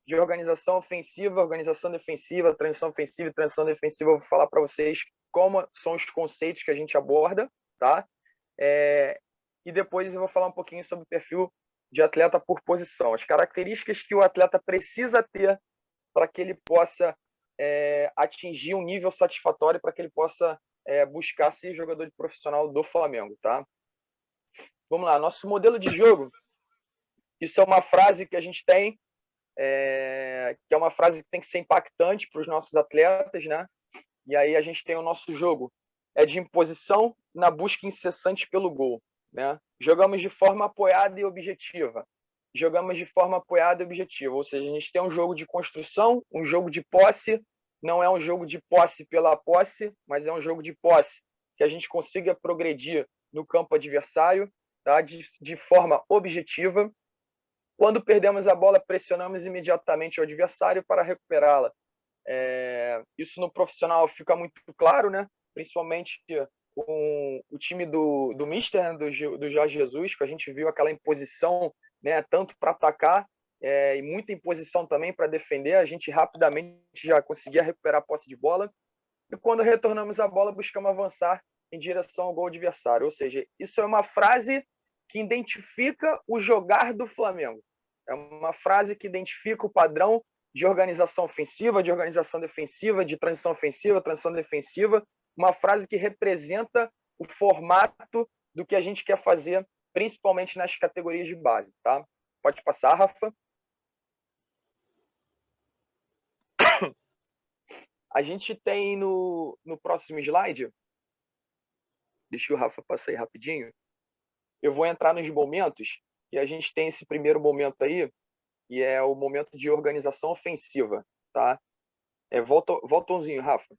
de organização ofensiva, organização defensiva, transição ofensiva e transição defensiva. Eu vou falar para vocês como são os conceitos que a gente aborda, tá? E depois eu vou falar um pouquinho sobre o perfil de atleta por posição, as características que o atleta precisa ter para que ele possa atingir um nível satisfatório, para que ele possa buscar ser jogador de profissional do Flamengo, tá? Vamos lá, nosso modelo de jogo, isso é uma frase que a gente tem, que é uma frase que tem que ser impactante para os nossos atletas, né? E aí a gente tem o nosso jogo, de imposição na busca incessante pelo gol, né? Jogamos de forma apoiada e objetiva. Ou seja, a gente tem um jogo de construção, um jogo de posse, não é um jogo de posse pela posse, mas é um jogo de posse, que a gente consiga progredir no campo adversário, tá? de forma objetiva. Quando perdemos a bola, pressionamos imediatamente o adversário para recuperá-la. Isso no profissional fica muito claro, né? Principalmente com o time do Mister, né? do Jorge Jesus, que a gente viu aquela imposição, né? Tanto para atacar e muita imposição também para defender. A gente rapidamente já conseguia recuperar a posse de bola. E quando retornamos a bola, buscamos avançar em direção ao gol adversário. Ou seja, isso é uma frase que identifica o jogar do Flamengo. É uma frase que identifica o padrão de organização ofensiva, de organização defensiva, de transição ofensiva, transição defensiva. Uma frase que representa o formato do que a gente quer fazer, principalmente nas categorias de base, tá? Pode passar, Rafa. A gente tem no próximo slide, deixa o Rafa passar aí rapidinho, eu vou entrar nos momentos, e a gente tem esse primeiro momento aí, e é o momento de organização ofensiva, tá? Volta umzinho, Rafa.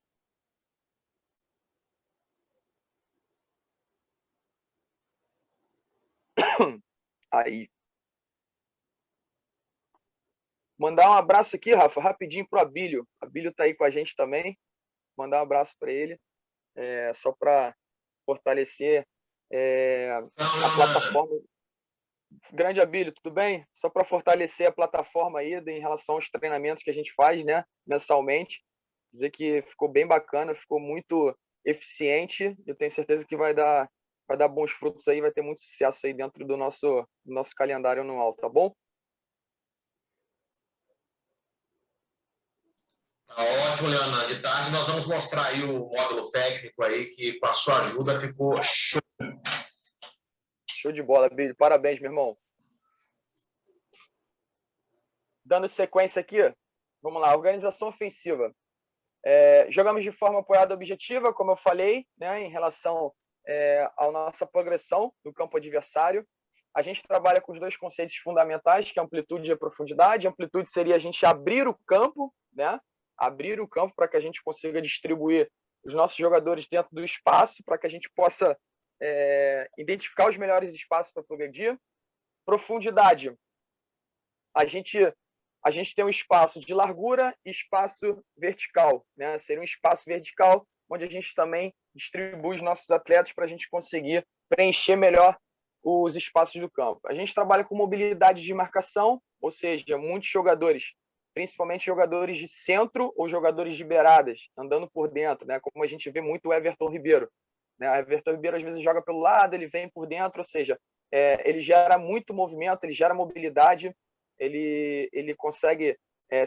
Aí. Mandar um abraço aqui, Rafa, rapidinho pro Abílio. Abílio tá aí com a gente também. Mandar um abraço para ele, só para fortalecer a plataforma. Grande Abílio, tudo bem? Só para fortalecer a plataforma aí em relação aos treinamentos que a gente faz, né, mensalmente. Dizer que ficou bem bacana, ficou muito eficiente. Eu tenho certeza que vai dar bons frutos aí, vai ter muito sucesso aí dentro do nosso calendário anual, tá bom? Tá ótimo, Leonardo. De tarde nós vamos mostrar aí o módulo técnico aí, que com a sua ajuda ficou show. Show de bola, Abílio. Parabéns, meu irmão. Dando sequência aqui, vamos lá, organização ofensiva. Jogamos de forma apoiada objetiva, como eu falei, né, em relação à nossa progressão no campo adversário. A gente trabalha com os dois conceitos fundamentais, que é amplitude e profundidade. Amplitude seria a gente abrir o campo, né? Abrir o campo para que a gente consiga distribuir os nossos jogadores dentro do espaço, para que a gente possa identificar os melhores espaços para progredir. Profundidade. A gente tem um espaço de largura e espaço vertical, né? Seria um espaço vertical onde a gente também distribui os nossos atletas para a gente conseguir preencher melhor os espaços do campo. A gente trabalha com mobilidade de marcação, ou seja, muitos jogadores, principalmente jogadores de centro ou jogadores de beiradas, andando por dentro, né? Como a gente vê muito o Everton Ribeiro. Né? O Everton Ribeiro às vezes joga pelo lado, ele vem por dentro, ou seja, ele gera muito movimento, ele gera mobilidade, ele consegue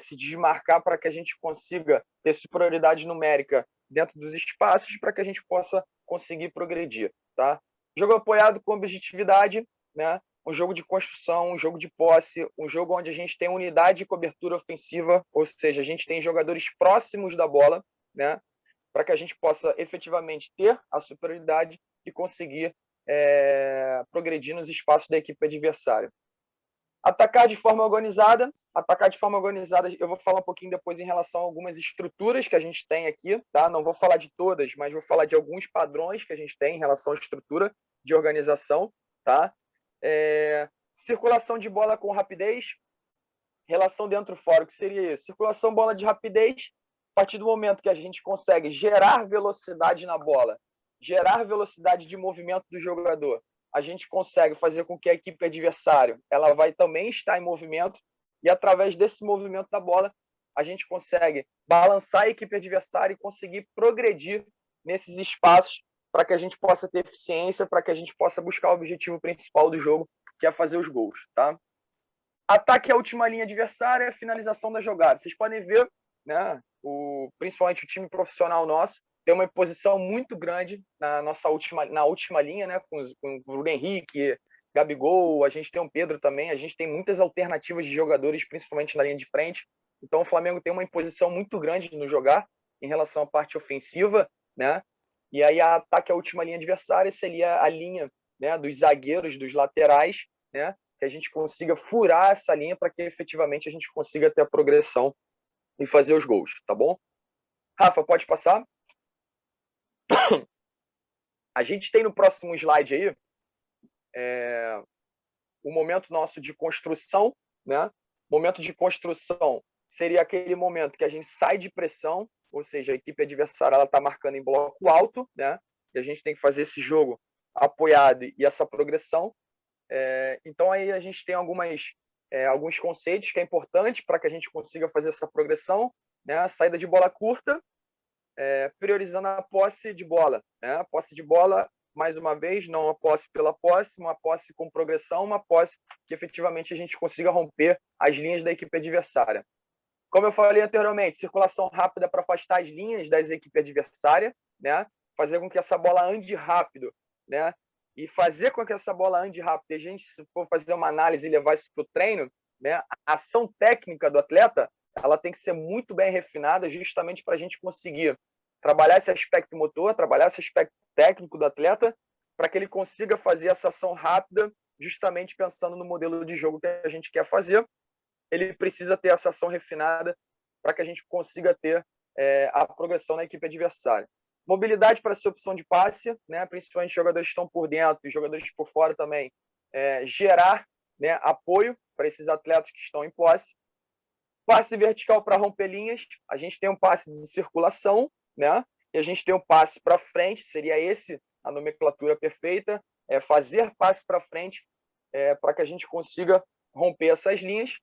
se desmarcar para que a gente consiga ter superioridade numérica dentro dos espaços para que a gente possa conseguir progredir, tá? Jogo apoiado com objetividade, né? Um jogo de construção, um jogo de posse, um jogo onde a gente tem unidade de cobertura ofensiva, ou seja, a gente tem jogadores próximos da bola, né? Para que a gente possa efetivamente ter a superioridade e conseguir progredir nos espaços da equipe adversária. Atacar de forma organizada, eu vou falar um pouquinho depois em relação a algumas estruturas que a gente tem aqui, tá? Não vou falar de todas, mas vou falar de alguns padrões que a gente tem em relação à estrutura de organização, tá? Circulação de bola com rapidez, relação dentro-fora, o que seria isso? Circulação bola de rapidez, a partir do momento que a gente consegue gerar velocidade na bola, gerar velocidade de movimento do jogador, a gente consegue fazer com que a equipe adversária ela vai também estar em movimento, e através desse movimento da bola, a gente consegue balançar a equipe adversária e conseguir progredir nesses espaços para que a gente possa ter eficiência, para que a gente possa buscar o objetivo principal do jogo, que é fazer os gols, tá? Ataque à última linha adversária, finalização da jogada. Vocês podem ver, né, principalmente o time profissional nosso, tem uma posição muito grande na última linha, né, com o Bruno Henrique, Gabigol, a gente tem o Pedro também, a gente tem muitas alternativas de jogadores, principalmente na linha de frente. Então o Flamengo tem uma imposição muito grande no jogar em relação à parte ofensiva, né? E aí ataque à última linha adversária seria a linha, né, dos zagueiros, dos laterais, né? Que a gente consiga furar essa linha para que efetivamente a gente consiga ter a progressão e fazer os gols, tá bom? Rafa, pode passar? A gente tem no próximo slide aí o momento nosso de construção, né? Momento de construção seria aquele momento que a gente sai de pressão, ou seja, a equipe adversária ela está marcando em bloco alto, né? E a gente tem que fazer esse jogo apoiado e essa progressão. Então aí a gente tem alguns conceitos que é importante para que a gente consiga fazer essa progressão, né? A saída de bola curta, priorizando a posse de bola, né? A posse de bola, mais uma vez, não uma posse pela posse, uma posse com progressão, uma posse que efetivamente a gente consiga romper as linhas da equipe adversária. Como eu falei anteriormente, circulação rápida para afastar as linhas das equipes adversárias, né? Fazer com que essa bola ande rápido, né? E fazer com que essa bola ande rápido. A gente, se for fazer uma análise e levar isso para o treino, né? A ação técnica do atleta, ela tem que ser muito bem refinada, justamente para a gente conseguir trabalhar esse aspecto motor, trabalhar esse aspecto técnico do atleta, para que ele consiga fazer essa ação rápida, justamente pensando no modelo de jogo que a gente quer fazer. Ele precisa ter essa ação refinada para que a gente consiga ter a progressão na equipe adversária. Mobilidade para ser opção de passe, né? Principalmente jogadores que estão por dentro e jogadores por fora também, gerar, né, apoio para esses atletas que estão em posse. Passe vertical para romper linhas, a gente tem um passe de circulação, né? E a gente tem um passe para frente, seria esse a nomenclatura perfeita, fazer passe para frente para que a gente consiga romper essas linhas.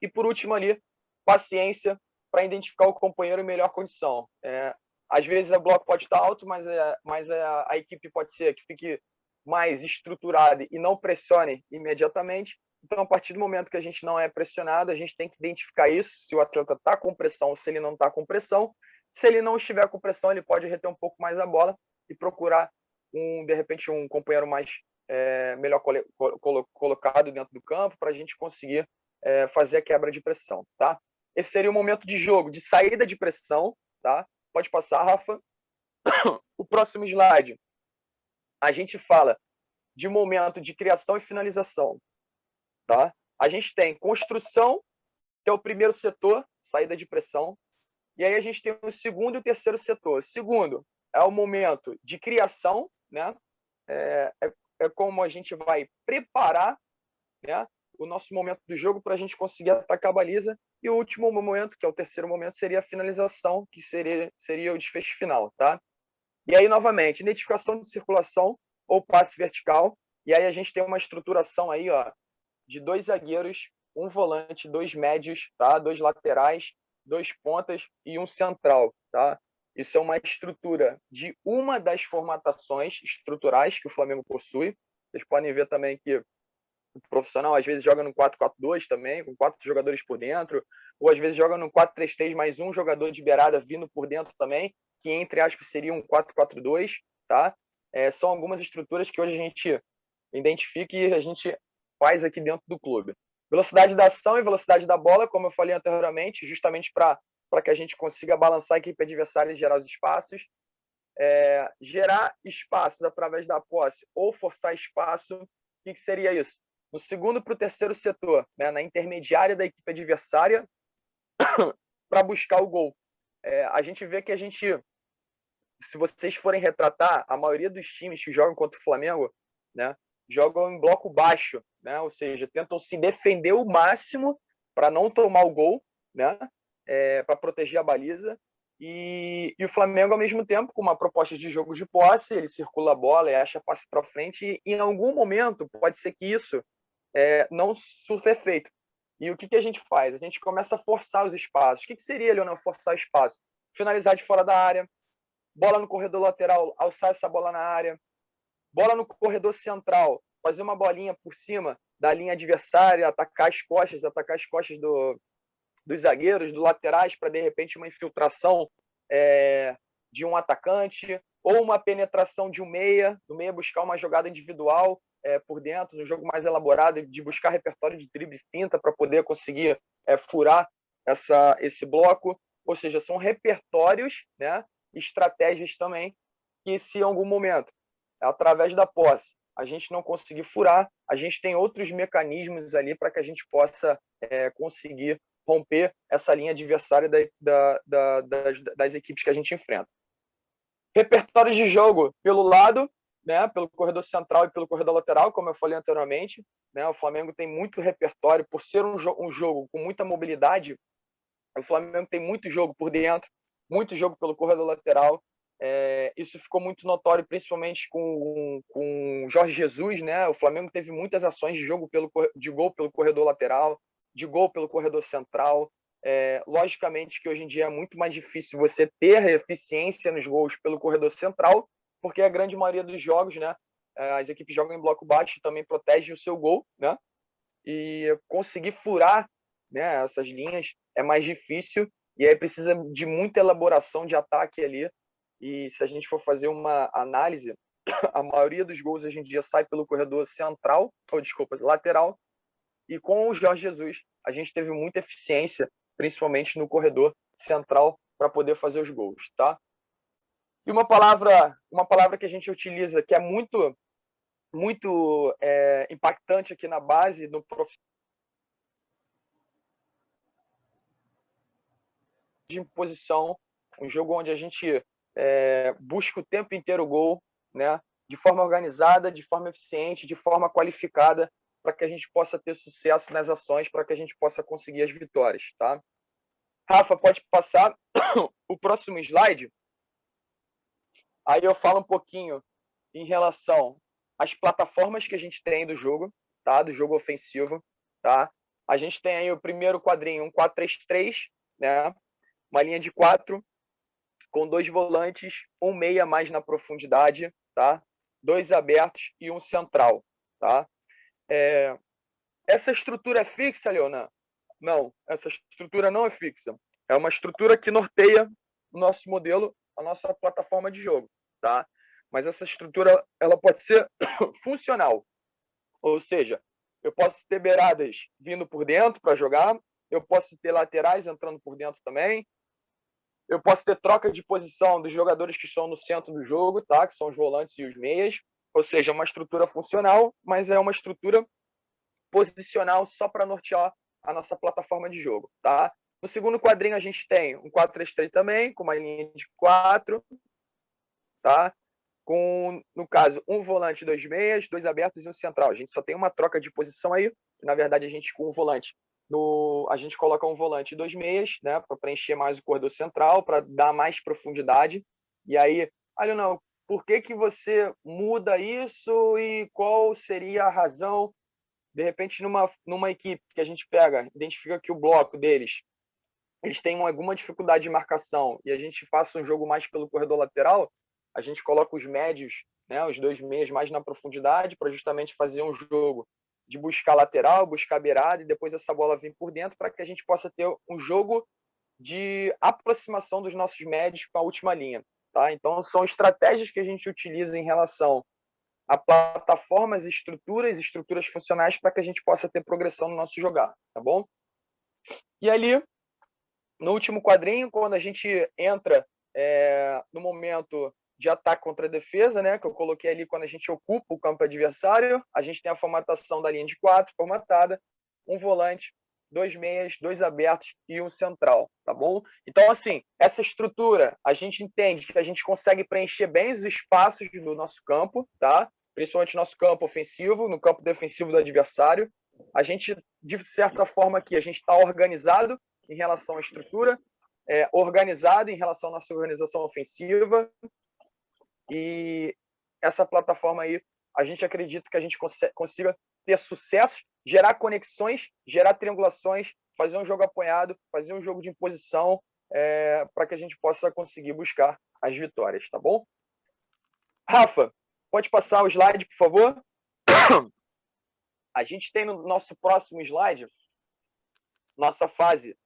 E por último ali, paciência para identificar o companheiro em melhor condição. Às vezes o bloco pode estar alto, mas a equipe pode ser que fique mais estruturada e não pressione imediatamente. Então, a partir do momento que a gente não é pressionado, a gente tem que identificar isso, se o atleta está com pressão ou se ele não está com pressão. Se ele não estiver com pressão, ele pode reter um pouco mais a bola e procurar, de repente, um companheiro mais melhor colocado dentro do campo para a gente conseguir fazer a quebra de pressão, tá? Esse seria o momento de jogo, de saída de pressão, tá? Pode passar, Rafa. O próximo slide, a gente fala de momento de criação e finalização, tá? A gente tem construção, que é o primeiro setor, saída de pressão, e aí a gente tem o segundo e o terceiro setor. O segundo é o momento de criação, né? É como a gente vai preparar, né, o nosso momento do jogo para a gente conseguir atacar a baliza. E o último momento, que é o terceiro momento, seria a finalização, que seria o desfecho final, tá? E aí, novamente, identificação de circulação ou passe vertical. E aí a gente tem uma estruturação aí, ó, de 2 zagueiros, um volante, 2 médios, tá? 2 laterais, 2 pontas e um central, tá? Isso é uma estrutura de uma das formatações estruturais que o Flamengo possui. Vocês podem ver também que o profissional às vezes joga no 4-4-2 também, com 4 jogadores por dentro, ou às vezes joga no 4-3-3 mais um jogador de beirada vindo por dentro também, que entre aspas seria um 4-4-2, tá? São algumas estruturas que hoje a gente identifica e a gente faz aqui dentro do clube. Velocidade da ação e velocidade da bola, como eu falei anteriormente, justamente para que a gente consiga balançar a equipe adversária e gerar os espaços. Gerar espaços através da posse ou forçar espaço, o que seria isso? No segundo para o terceiro setor, né, na intermediária da equipe adversária, para buscar o gol. A gente vê que se vocês forem retratar, a maioria dos times que jogam contra o Flamengo, né, jogam em bloco baixo, né, ou seja, tentam se defender o máximo para não tomar o gol, né, para proteger a baliza. E o Flamengo, ao mesmo tempo, com uma proposta de jogo de posse, ele circula a bola e acha passe para frente, e em algum momento pode ser que isso não surta efeito. E o que a gente faz? A gente começa a forçar os espaços. O que seria, Leonel, forçar espaço? Finalizar de fora da área, bola no corredor lateral, alçar essa bola na área, bola no corredor central, fazer uma bolinha por cima da linha adversária, atacar as costas dos zagueiros, dos laterais, para, de repente, uma infiltração de um atacante, ou uma penetração de um meia, do meia buscar uma jogada individual por dentro, no jogo mais elaborado, de buscar repertório de drible e finta para poder conseguir furar esse bloco. Ou seja, são repertórios, né, estratégias também, que se em algum momento, através da posse, a gente não conseguir furar, a gente tem outros mecanismos ali para que a gente possa conseguir romper essa linha adversária das equipes que a gente enfrenta. Repertórios de jogo pelo lado, né, pelo corredor central e pelo corredor lateral, como eu falei anteriormente, né, o Flamengo tem muito repertório, por ser um jogo com muita mobilidade, o Flamengo tem muito jogo por dentro, muito jogo pelo corredor lateral. Isso ficou muito notório, principalmente com o Jorge Jesus, né? O Flamengo teve muitas ações de gol pelo corredor lateral, de gol pelo corredor central. Logicamente que hoje em dia é muito mais difícil você ter eficiência nos gols pelo corredor central, porque a grande maioria dos jogos, né, as equipes jogam em bloco baixo e também protegem o seu gol, né? E conseguir furar, né, essas linhas é mais difícil, e aí precisa de muita elaboração de ataque ali. E se a gente for fazer uma análise, a maioria dos gols hoje em dia sai pelo corredor central, lateral, e com o Jorge Jesus a gente teve muita eficiência, principalmente no corredor central, para poder fazer os gols, tá? E uma palavra que a gente utiliza, que é muito impactante aqui na base, no profissional de imposição, um jogo onde a gente busca o tempo inteiro o gol, né, de forma organizada, de forma eficiente, de forma qualificada, para que a gente possa ter sucesso nas ações, para que a gente possa conseguir as vitórias, tá? Rafa, pode passar o próximo slide? Aí eu falo um pouquinho em relação às plataformas que a gente tem do jogo, tá? Do jogo ofensivo, tá? A gente tem aí o primeiro quadrinho, um 4-3-3, né? Uma linha de 4 com 2 volantes, um meia mais na profundidade, tá? 2 abertos e um central, tá? Essa estrutura é fixa, Leonan? Não, essa estrutura não é fixa. É uma estrutura que norteia o nosso modelo, a nossa plataforma de jogo, tá? Mas essa estrutura, ela pode ser funcional. Ou seja, eu posso ter beiradas vindo por dentro para jogar, eu posso ter laterais entrando por dentro também, eu posso ter troca de posição dos jogadores que estão no centro do jogo, tá? Que são os volantes e os meias. Ou seja, é uma estrutura funcional, mas é uma estrutura posicional só para nortear a nossa plataforma de jogo, tá? No segundo quadrinho a gente tem um 4-3-3 também, com uma linha de 4, tá? Com, no caso, um volante, 2 meias, 2 abertos e um central. A gente só tem uma troca de posição aí, que na verdade a gente com um volante, a gente coloca um volante e 2 meias, né, para preencher mais o corredor central, para dar mais profundidade. E aí, não, por que você muda isso e qual seria a razão? De repente, numa equipe que a gente pega, identifica que o bloco deles, eles têm alguma dificuldade de marcação e a gente faça um jogo mais pelo corredor lateral, a gente coloca os médios, né, os 2 meias mais na profundidade, para justamente fazer um jogo de buscar lateral, buscar beirada e depois essa bola vir por dentro, para que a gente possa ter um jogo de aproximação dos nossos médios com a última linha, tá? Então são estratégias que a gente utiliza em relação a plataformas, estruturas funcionais, para que a gente possa ter progressão no nosso jogar, tá bom? E ali, no último quadrinho, quando a gente entra no momento de ataque contra a defesa, né, que eu coloquei ali quando a gente ocupa o campo adversário, a gente tem a formatação da linha de 4 formatada, um volante, 2 meias, 2 abertos e um central, tá bom? Então, assim, essa estrutura, a gente entende que a gente consegue preencher bem os espaços do nosso campo, tá? Principalmente no nosso campo ofensivo, no campo defensivo do adversário. A gente, de certa forma aqui, a gente está organizado em relação à estrutura, organizado em relação à nossa organização ofensiva, e essa plataforma aí, a gente acredita que a gente consiga ter sucesso gerar conexões, gerar triangulações, fazer um jogo apoiado, fazer um jogo de imposição, para que a gente possa conseguir buscar as vitórias, tá bom? Rafa, pode passar o slide, por favor? A gente tem no nosso próximo slide nossa fase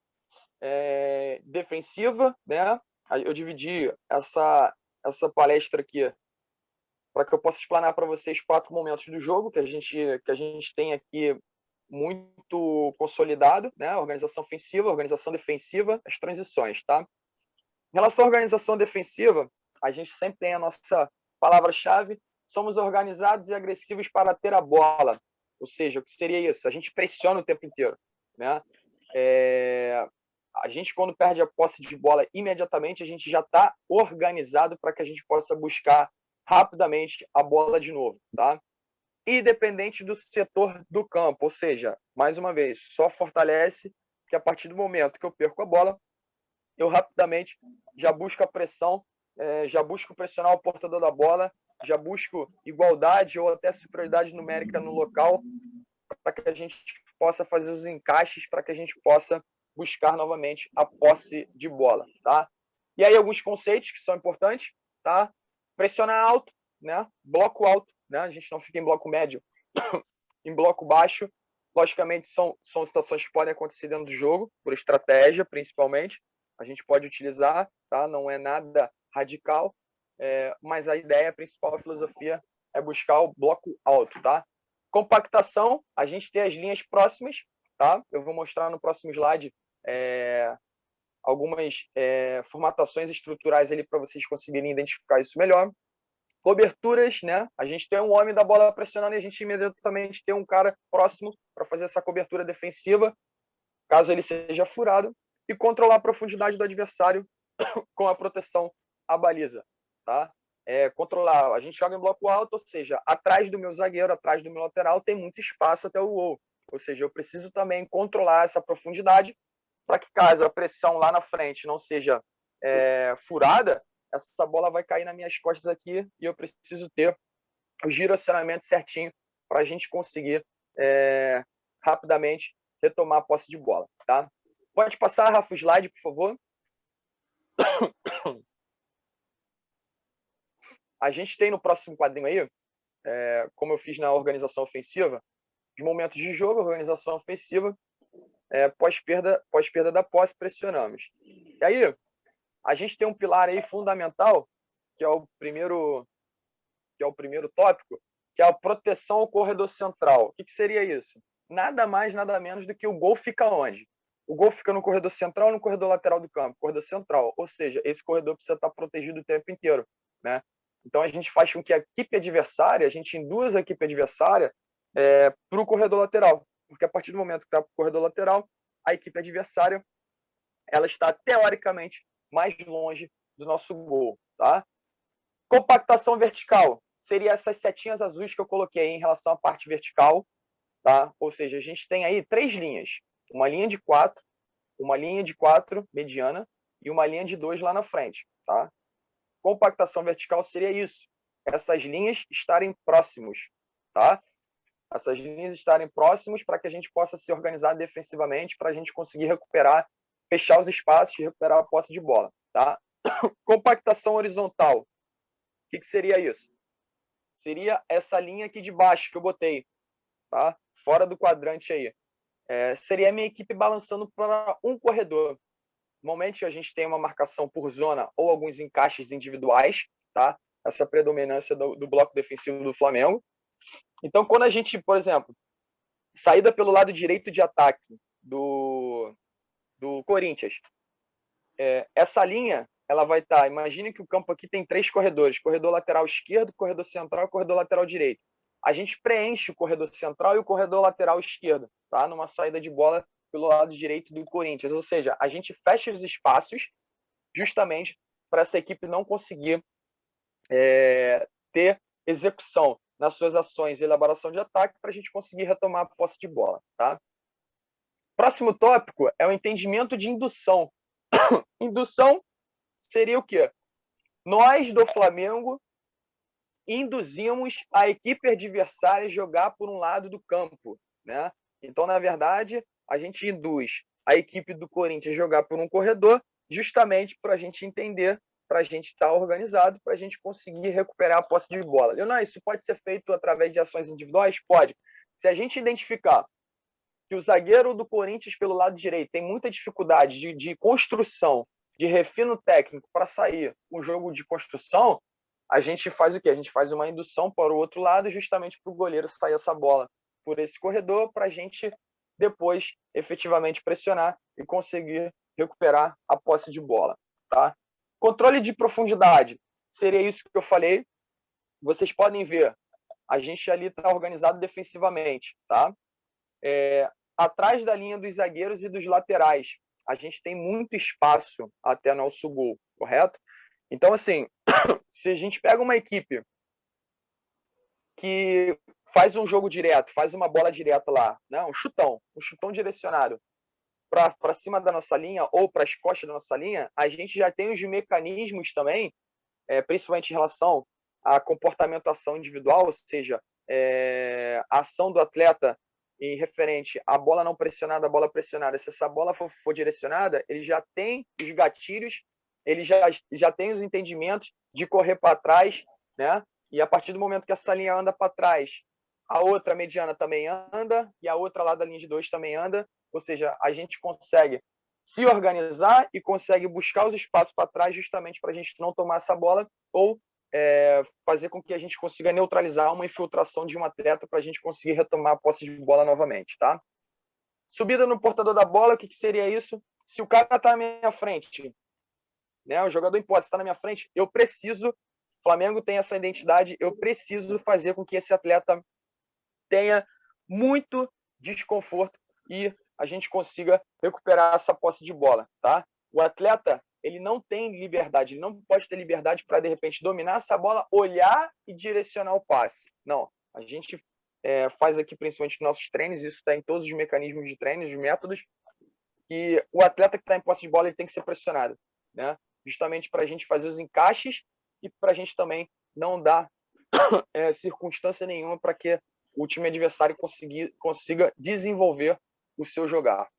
defensiva, né? Eu dividi essa palestra aqui para que eu possa explanar para vocês 4 momentos do jogo que a gente tem aqui muito consolidado, né? Organização ofensiva, organização defensiva, as transições, tá? Em relação à organização defensiva, a gente sempre tem a nossa palavra-chave: somos organizados e agressivos para ter a bola. Ou seja, o que seria isso? A gente pressiona o tempo inteiro, né? A gente, quando perde a posse de bola, imediatamente a gente já está organizado para que a gente possa buscar rapidamente a bola de novo, tá? Independente do setor do campo, ou seja, mais uma vez, só fortalece que a partir do momento que eu perco a bola, eu rapidamente já busco a pressão, já busco pressionar o portador da bola, já busco igualdade ou até superioridade numérica no local, para que a gente possa fazer os encaixes, para que a gente possa buscar novamente a posse de bola, tá? E aí alguns conceitos que são importantes, tá? Pressionar alto, né? Bloco alto, né? A gente não fica em bloco médio, em bloco baixo. Logicamente são situações que podem acontecer dentro do jogo, por estratégia principalmente. A gente pode utilizar, tá? Não é nada radical, mas a ideia principal, a filosofia é buscar o bloco alto, tá? Compactação, a gente tem as linhas próximas, tá? Eu vou mostrar no próximo slide algumas formatações estruturais ali para vocês conseguirem identificar isso melhor. Coberturas, né? A gente tem um homem da bola pressionando e a gente imediatamente tem um cara próximo para fazer essa cobertura defensiva, caso ele seja furado, e controlar a profundidade do adversário com a proteção à baliza, tá? Controlar, a gente joga em bloco alto, ou seja, atrás do meu zagueiro, atrás do meu lateral, tem muito espaço até o gol. Ou seja, eu preciso também controlar essa profundidade para que, caso a pressão lá na frente não seja furada, essa bola vai cair nas minhas costas aqui e eu preciso ter o direcionamento certinho para a gente conseguir rapidamente retomar a posse de bola, tá? Pode passar, Rafa, o slide, por favor. A gente tem no próximo quadrinho aí, como eu fiz na organização ofensiva, os momentos de jogo, organização ofensiva, pós-perda da posse, pressionamos. E aí, a gente tem um pilar aí fundamental, que é o primeiro tópico, que é a proteção ao corredor central. O que seria isso? Nada mais, nada menos do que o gol fica onde? O gol fica no corredor central ou no corredor lateral do campo? Corredor central. Ou seja, esse corredor precisa estar protegido o tempo inteiro, né? Então, a gente faz com que a equipe adversária, a gente induz a equipe adversária para o corredor lateral. Porque a partir do momento que está para o corredor lateral, a equipe adversária ela está, teoricamente, mais longe do nosso gol, tá? Compactação vertical. Seria essas setinhas azuis que eu coloquei em relação à parte vertical, tá? Ou seja, a gente tem aí 3 linhas. Uma linha de 4, uma linha de 4 mediana e uma linha de 2 lá na frente, tá? Compactação vertical seria isso. Essas linhas estarem próximos, tá? Essas linhas estarem próximos para que a gente possa se organizar defensivamente, para a gente conseguir recuperar, fechar os espaços e recuperar a posse de bola, tá? Compactação horizontal. O que seria isso? Seria essa linha aqui de baixo que eu botei, tá? Fora do quadrante aí. Seria a minha equipe balançando para um corredor. Normalmente a gente tem uma marcação por zona ou alguns encaixes individuais, tá? Essa predominância do bloco defensivo do Flamengo. Então, quando a gente, por exemplo, saída pelo lado direito de ataque do Corinthians, essa linha ela vai estar, imagine que o campo aqui tem 3 corredores, corredor lateral esquerdo, corredor central e corredor lateral direito. A gente preenche o corredor central e o corredor lateral esquerdo, tá? Numa saída de bola pelo lado direito do Corinthians. Ou seja, a gente fecha os espaços justamente para essa equipe não conseguir ter execução nas suas ações e elaboração de ataque para a gente conseguir retomar a posse de bola, tá? Próximo tópico é o entendimento de indução. Indução seria o quê? Nós, do Flamengo, induzimos a equipe adversária a jogar por um lado do campo, né? Então, na verdade, a gente induz a equipe do Corinthians a jogar por um corredor, justamente para a gente entender, para a gente estar organizado, para a gente conseguir recuperar a posse de bola. Leonardo, isso pode ser feito através de ações individuais? Pode. Se a gente identificar que o zagueiro do Corinthians pelo lado direito tem muita dificuldade de construção, de refino técnico para sair um jogo de construção, a gente faz o quê? A gente faz uma indução para o outro lado, justamente para o goleiro sair essa bola por esse corredor, para a gente depois efetivamente pressionar e conseguir recuperar a posse de bola. Tá? Controle de profundidade, seria isso que eu falei. Vocês podem ver, a gente ali está organizado defensivamente. Tá? Atrás da linha dos zagueiros e dos laterais, a gente tem muito espaço até nosso gol, correto? Então, assim, se a gente pega uma equipe que faz um jogo direto, faz uma bola direta lá, né? um chutão direcionado para cima da nossa linha ou para as costas da nossa linha, a gente já tem os mecanismos também, principalmente em relação à comportamentação individual, ou seja, a ação do atleta em referente à bola não pressionada, a bola pressionada. Se essa bola for direcionada, ele já tem os gatilhos, ele já tem os entendimentos de correr para trás, né? E a partir do momento que essa linha anda para trás, a outra mediana também anda e a outra lá da linha de 2 também anda. Ou seja, a gente consegue se organizar e consegue buscar os espaços para trás justamente para a gente não tomar essa bola ou fazer com que a gente consiga neutralizar uma infiltração de um atleta para a gente conseguir retomar a posse de bola novamente, tá? Subida no portador da bola, o que seria isso? Se o cara está na minha frente, né, o jogador em posse está na minha frente, eu preciso, o Flamengo tem essa identidade, eu preciso fazer com que esse atleta tenha muito desconforto e a gente consiga recuperar essa posse de bola, tá? O atleta, ele não tem liberdade, ele não pode ter liberdade para, de repente, dominar essa bola, olhar e direcionar o passe. Não, a gente faz aqui, principalmente nos nossos treinos, isso está em todos os mecanismos de treino, os métodos, que o atleta que está em posse de bola ele tem que ser pressionado, né? Justamente para a gente fazer os encaixes e para a gente também não dar circunstância nenhuma para que o time adversário consiga desenvolver o seu jogar.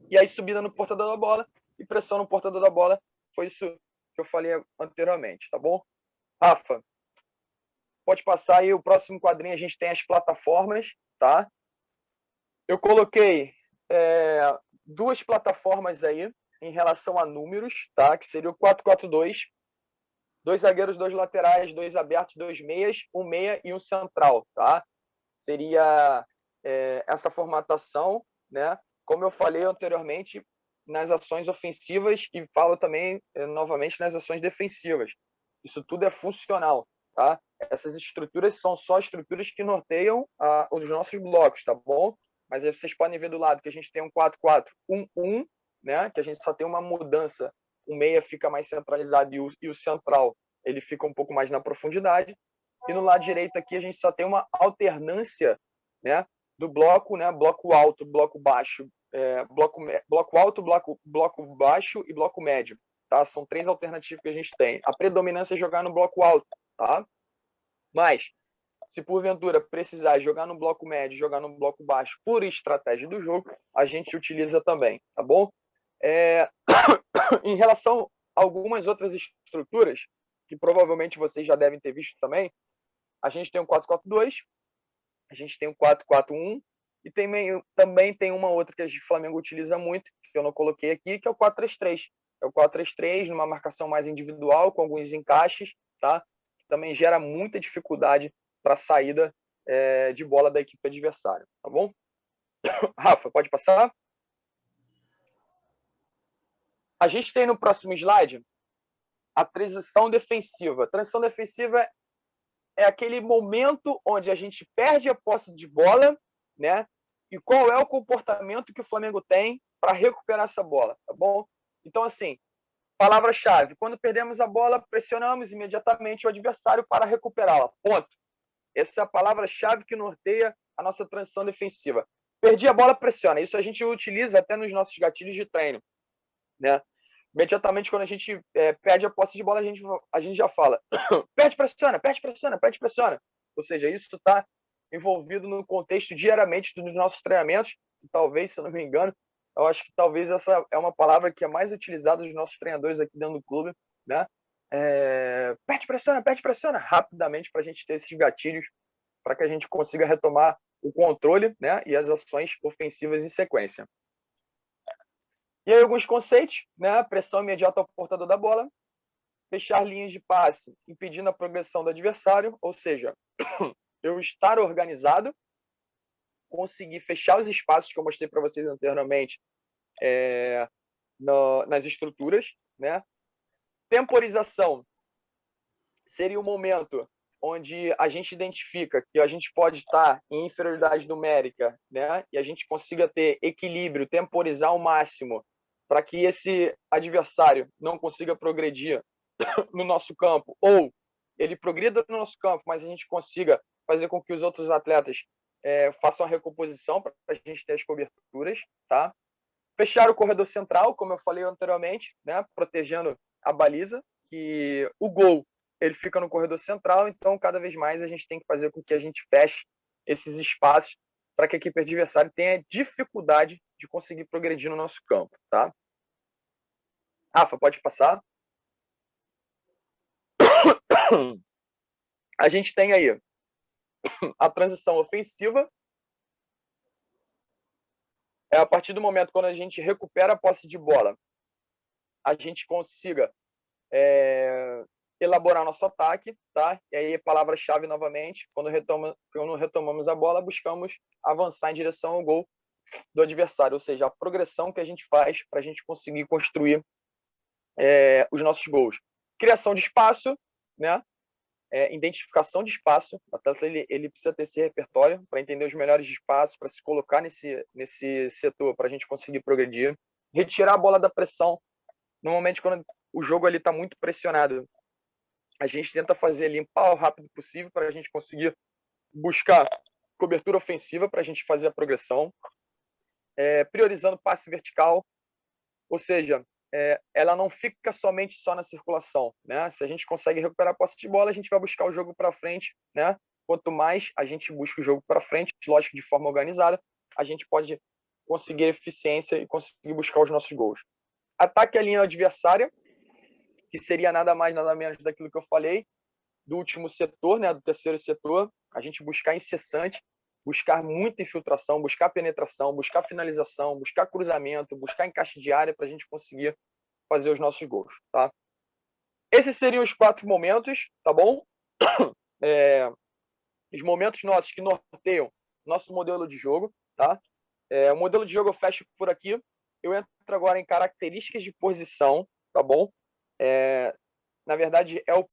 E aí, subida no portador da bola e pressão no portador da bola, foi isso que eu falei anteriormente, tá bom? Rafa, pode passar aí, o próximo quadrinho a gente tem as plataformas, tá? Eu coloquei duas plataformas aí em relação a números, tá? Que seria o 4-4-2, 2 zagueiros, 2 laterais, 2 abertos, 2 meias, um meia e um central, tá? Seria essa formatação, né? Como eu falei anteriormente, nas ações ofensivas e falo também novamente nas ações defensivas. Isso tudo é funcional, tá? Essas estruturas são só estruturas que norteiam os nossos blocos, tá bom? Mas aí vocês podem ver do lado que a gente tem um 4-4-1-1, né? Que a gente só tem uma mudança. O meia fica mais centralizado e o central ele fica um pouco mais na profundidade. E no lado direito aqui a gente só tem uma alternância, né, do bloco, né, bloco alto, bloco baixo, bloco alto, bloco baixo e bloco médio, tá? São 3 alternativas que a gente tem. A predominância é jogar no bloco alto, tá? Mas se porventura precisar jogar no bloco médio, jogar no bloco baixo por estratégia do jogo, a gente utiliza também, tá bom? Em relação a algumas outras estruturas que provavelmente vocês já devem ter visto também, a gente tem um 4-4-2, a gente tem um 4-4-1 e também tem uma outra que o Flamengo utiliza muito, que eu não coloquei aqui, que é o 4-3-3. É o 4-3-3 numa marcação mais individual, com alguns encaixes, tá? Que também gera muita dificuldade para a saída de bola da equipe adversária, tá bom? Rafa, pode passar? A gente tem no próximo slide a transição defensiva. A transição defensiva é aquele momento onde a gente perde a posse de bola, né? E qual é o comportamento que o Flamengo tem para recuperar essa bola, tá bom? Então, assim, palavra-chave. Quando perdemos a bola, pressionamos imediatamente o adversário para recuperá-la. Ponto. Essa é a palavra-chave que norteia a nossa transição defensiva. Perdi a bola, pressiona. Isso a gente utiliza até nos nossos gatilhos de treino, né? Imediatamente, quando a gente perde a posse de bola, a gente já fala perde, pressiona, perde, pressiona, perde, pressiona. Ou seja, isso está envolvido no contexto diariamente dos nossos treinamentos. Talvez, se eu não me engano, eu acho que talvez essa é uma palavra que é mais utilizada dos nossos treinadores aqui dentro do clube, né? Pede pressiona rapidamente para a gente ter esses gatilhos, para que a gente consiga retomar o controle, né, e as ações ofensivas em sequência. E aí alguns conceitos, né? Pressão imediata ao portador da bola, fechar linhas de passe, impedindo a progressão do adversário, ou seja, eu estar organizado, conseguir fechar os espaços que eu mostrei para vocês anteriormente nas estruturas, né? Temporização seria o momento onde a gente identifica que a gente pode estar em inferioridade numérica, né? E a gente consiga ter equilíbrio, temporizar ao máximo para que esse adversário não consiga progredir no nosso campo, ou ele progrida no nosso campo, mas a gente consiga fazer com que os outros atletas façam a recomposição para a gente ter as coberturas, tá? Fechar o corredor central, como eu falei anteriormente, né? Protegendo a baliza, que o gol ele fica no corredor central, então cada vez mais a gente tem que fazer com que a gente feche esses espaços para que a equipe adversária tenha dificuldade de conseguir progredir no nosso campo, tá? Rafa, pode passar. A gente tem aí a transição ofensiva. É a partir do momento quando a gente recupera a posse de bola, a gente consiga elaborar nosso ataque, tá? E aí, palavra-chave novamente, quando retomamos a bola, buscamos avançar em direção ao gol do adversário, ou seja, a progressão que a gente faz para a gente conseguir construir os nossos gols. Criação de espaço, né? Identificação de espaço. O atleta ele precisa ter esse repertório para entender os melhores espaços, para se colocar nesse setor, para a gente conseguir progredir. Retirar a bola da pressão. Normalmente, quando o jogo está muito pressionado, a gente tenta fazer limpar o rápido possível para a gente conseguir buscar cobertura ofensiva para a gente fazer a progressão. Priorizando passe vertical, ou seja, ela não fica somente só na circulação, né? Se a gente consegue recuperar a posse de bola, a gente vai buscar o jogo para frente, né? Quanto mais a gente busca o jogo para frente, lógico, de forma organizada, a gente pode conseguir eficiência e conseguir buscar os nossos gols. Ataque à linha adversária, que seria nada mais, nada menos daquilo que eu falei, do último setor, né? Do terceiro setor, a gente buscar incessante, buscar muita infiltração, buscar penetração, buscar finalização, buscar cruzamento, buscar encaixe de área para a gente conseguir fazer os nossos gols, tá? Esses seriam os 4 momentos, tá bom? Os momentos nossos que norteiam nosso modelo de jogo, tá? O modelo de jogo eu fecho por aqui. Eu entro agora em características de posição, tá bom? Na verdade, é o